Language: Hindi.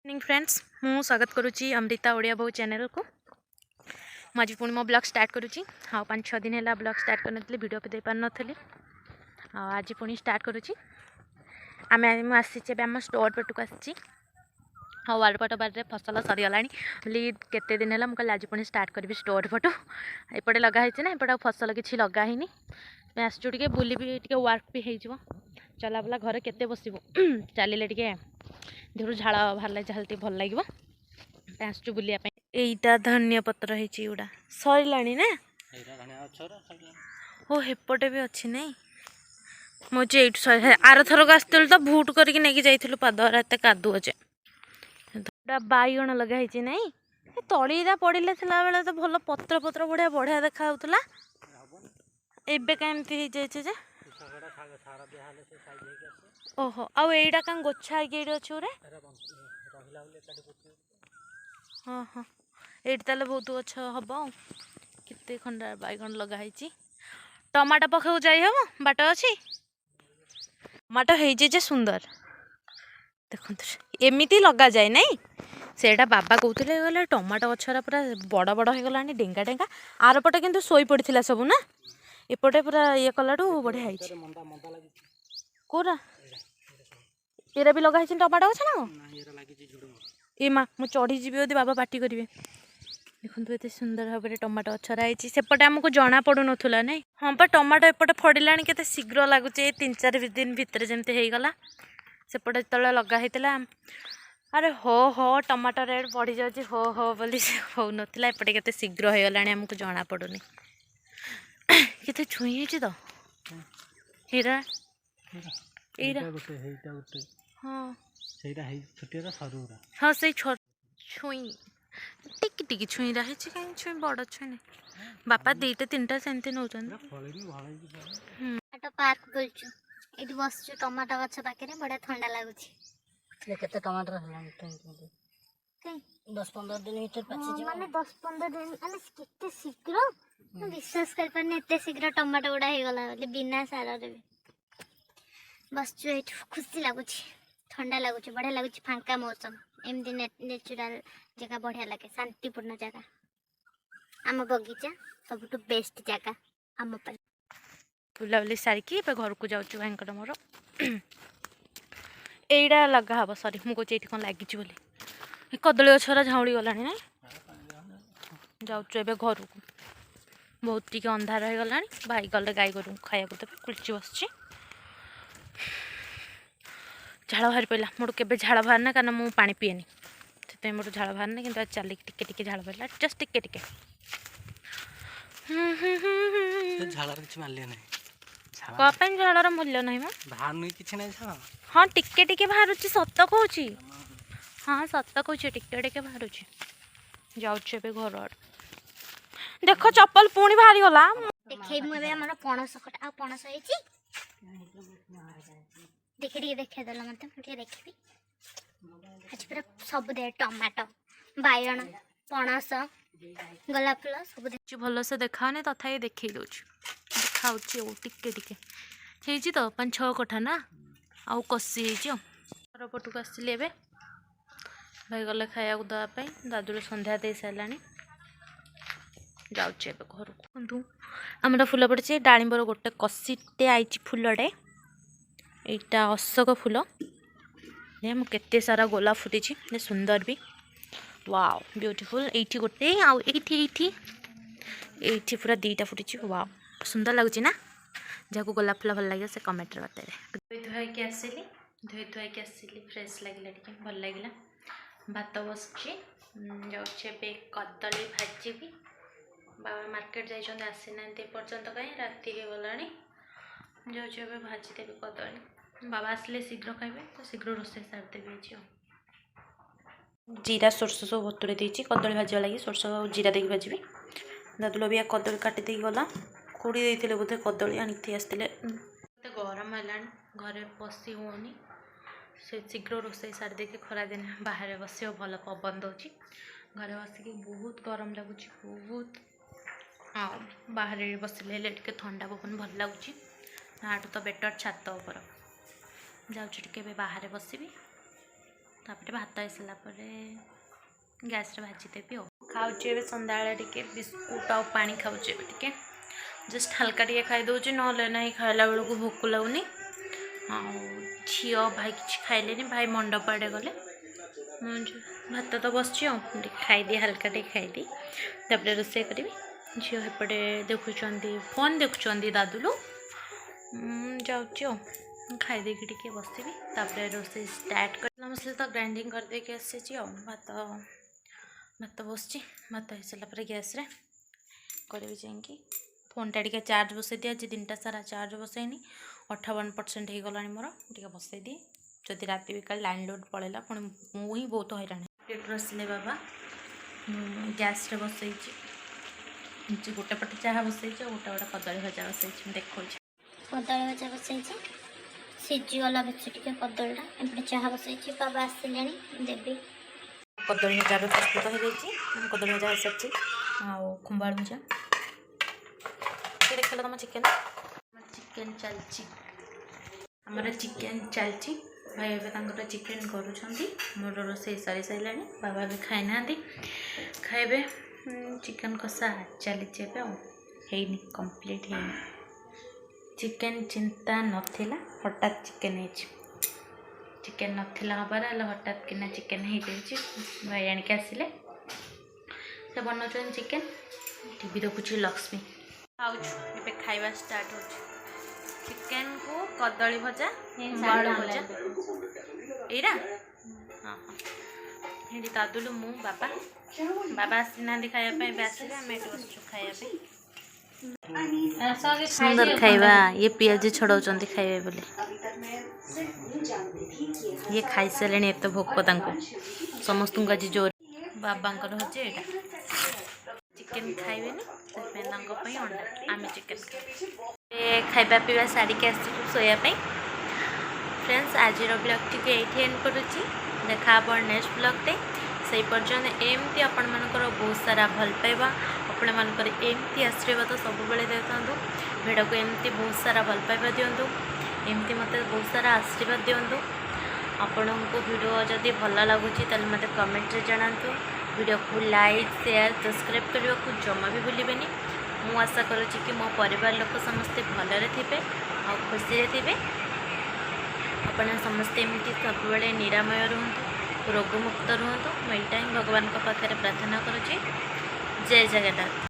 मॉर्निंग फ्रेंड्स, मु स्वागत करुच्ची अमृता ओडिया बहु चैनल को। मुझे पुणी मो ब्लॉग स्टार्ट करुच्ची। हाँ 5-6 दिन है ब्लॉग स्टार्ट करनी वीडियो पे दे पार नी। आज पुणी स्टार्ट करुच्ची। आम आसीचे आम स्टोर पेटू आसी। हाँ वालपट बारे फसल सरीगला केते दिन है मुझे आज पुणी स्टार्ट करी स्टोर पटू। एपटे लगाई ना एपटे फसल किसी लगाही आसचु टे बुली भी वर्क भी हो चला बुला घर केते बसबू चलिए टे देहरु झाड़ बाहर झाल भल लगे आसचु बुलिया। एटा धनिया पत्र होगा सरला ना ओ हेपटे भी अच्छी नहीं मुझे ये आर थरक आसलु तो भूट करके नहीं जाइलु पादर एत कादु अच्छे बैगण लगाई नहीं तलीरा पड़े बेले तो भल पत्र पत्र बढ़िया बढ़िया देखा एबे कमती जे ओहो आईटा क्या गोछा ये अच्छे हाँ हाँ ये बहुत अच्छा हम केते खंडा बैगण लगाई टमाटो पखा जाई हम बाट अच्छी टमाटो हो सुंदर देखते एमती लगा जाए नहीं सेटा बाबा कहते गले टमाटो गचरा पूरा बड़ बड़ हो गला डेंगा डेंगा आर पटे किंतु सोई पड़ा सब ना एपटे पूरा ये कलाटू बढ़िया कोरा एरा भी लगा टमाटो गछ ना ए माँ मु चढ़ी जी बाबा पार्टी करेंगे देखो ये सुंदर भाव में टमाटो गचरा सेपटे आमको जना पड़ू नाला ना हाँ पा टमाटो एपटे फड़ला के शीघ्र लगुच 3-4 दिन भितर जमती होगला सेपटे जो लगा अरे हो टमाटो रेट बढ़ी जाऊँगी हो बोली हो नाला एपटे केते शीघ्र होगला आमको जना पड़ूनी केते छुई तो हीरा हाँ हाँ से छुई टिकी टिकी छुई रही कहीं छुई बड़ छुई नहीं बापा 2-3टा सेमती नौ पार्क बुलचु ये बसचु टमाटो गछ पाखे बढ़िया ठंडा लगुच केते टमाटर 10-15 दिन माने 10-15 दिन माने केते शीघ्र विश्वास कर पाने एते शीघ्र टमाटो गुडा हे गला बिना सारा रे बसचु एठ खुशी लगुच ठंडा लगुच बढ़िया लगुच फांका मौसम एमदी नेचुरल जगह बढ़िया लगे शांतिपूर्ण जगह आम बगीचा सबुठ बेस्ट जगह आम पर बुलाबुली सारिकी घर को जाऊँ भाई मोर यहीटा लगा हम सरी मुझे ये कौन लगी बोली कदली गछरा झाउली गला ना जाऊँ घर को बहुत टी अंधार हो गला भाई गले गाई गोरु खाया देवे कुलची बस झाड़ बाहर पड़ा मोर के झाड़ बाहर ना कारण मुझे पा पीएनि से मोर झाड़ बाहर ना कि चल टिके झाड़ बाहर जस्ट टिके कहीं झाड़र मूल्य ना हाँ टिके बाहर सत कौच हाँ सत कौच टिके बाहर जाऊे घर आड़ देख चप्पल पुणी बाहरी गला देखे मुझे पणस कटा आ पणस देखे देखा देला मत देखी आज पूरा सब दे टमाटो बैगण पणस गोलाप फूल सब भल से देखा तथा देखे देखा टिके तो 5-6 कठा ना आउ कषि घर पटक आसली भाई गले खाया देवाई दादू संध्या दे सारा जाऊे घर को आमर फूल पड़े डालिंबर गोटे कषिटे आई फूलटे यहाँ अशोक फूल मुझे सारा गोलाप फुटी सुंदर भी वाव ब्यूटीफुल ये गोटे आईटी पूरा 2टा फुटी वाव सुंदर लगुच ना जहाँ को गोलाप फूल भल लगे से कमेंट बताइए धोई आसली फ्रेश लगे टे भल लगे भात बस जाऊे कदली भाजी भी बाबा मार्केट जाइए आसी ना पर्यंत कहीं राति हो गला जाऊे भाजी देवी कदली बाबा आसले शीघ्र खाइबे तो शीघ्र रोषे सारदेवी जीरा सोरस सब बतुरे देती कदली भाजवा लगी सोरस जीरा देकी भाजी दादुल भी कदली काटी दे गला खोड़ी देते बोधे कदली आनी आसते गरम है घरे बसी होनी से शीघ्र रोषे सारदे खरा दिन बाहर बस भल पवन दौर घरे बसिक बहुत गरम लगुच बहुत हाँ बाहर बसले ठंडा पवन भल लगुच तो बेटर छात उपर जाऊँ बाहर बसबी तापर भात हो सारा गैस रे भाजीदेवी खाऊे ए सन्ध्या टे बिस्कुट आ पानी खाऊे टे जस्ट हल्का टे खाई दूसरी ना ना खाला बेलू भोक लगुनि झी भाई कि खाइले भाई मंडप आड़े गले भात तो बस खाईदी हल्का टे खाईदी तापर रोसे करी झी एपटे देखुं फोन देखुं दादुलू जाऊँ खाईदे टे बस रोसे स्टार्ट कर मसले तो ग्राइंडिंग कर देके आसी भात भात बस भात हो सारा गैस रे करी जा फोनटा टे चार्ज बसई दिए आज दिन सारा चार्ज बसैनी 58% हो गला मोर टे बसई दिए जदि राति भी कल लाइन लोड पड़ेगा पुणी मुझे बहुत हैरान पेट रसिले बाबा गैस रे बसई गोटे पटे चाह बसई गोटे गोटे कदली भजा बसई देखो कदली भजा बसई सीझीगला बच्चे टे कदलीटा एपटे चाह बसई बाबा आसिले देवी कदली भजा प्रस्तुत हो जाए कदली भजा हो सारी खुम्बाड़ भजा देख तुम चिकेन चिकेन चलची आमर चिकेन चलची भाई एवं चिकेन करुँच मोर रोसे सरी सारे बाबा भी खाई ना खाइबे चिकेन कषा चली है कंप्लीट है चिकेन चिंता नथिला हठात चिकेन चिकेन नथिला हबार हठात किना चिकेन हो भाई आणिक आसिले से बनाऊँ चिकेन टीवी देखुची लक्ष्मी खाऊँ खाइबा स्टार्ट हो चिकेन को कदली भजा बाड़ भजा एरा हाँ हाँ दादुलू मु बाबा बाबा आसी ना खायापी आसवे आम ये बसु खायापी सुंदर खाइबा ये पियाजी छड़ाऊँ खाइबे बोले ये खाई सारे एत भोक समस्त आज जोर बाबा हूँ यहाँ चिकेन खाइबे अंडा आम चिकेन खाइबा पीवा सारिक आसोयापाई फ्रेंड्स आज ब्लॉग टी ये एंड करुँची देखा नेक्स्ट ब्लॉगटे से पर्यंत एमती आपण मानकर बहुत सारा भल पाइबा आपण मानकर एमती आशीर्वाद सब बेले देखु भिडियो को एमती बहुत सारा भल पाइबा दिंतु एमती मत बहुत सारा आशीर्वाद दिंतु आपण को वीडियो जदि भल लगुच मत कमेंट रे जनातु वीडियो को लाइक शेयर सब्सक्राइब करने को जमा भी भूलें मु आशा करुँची कि मो परिवार लोक समस्ते भलरे थे आ खुशी थे आपण समस्ते एमती सब बेले निरामय रुहतु रोगमुक्त रुहतु मुझे भगवान पाखे प्रार्थना करुँची जय जगन्नाथ।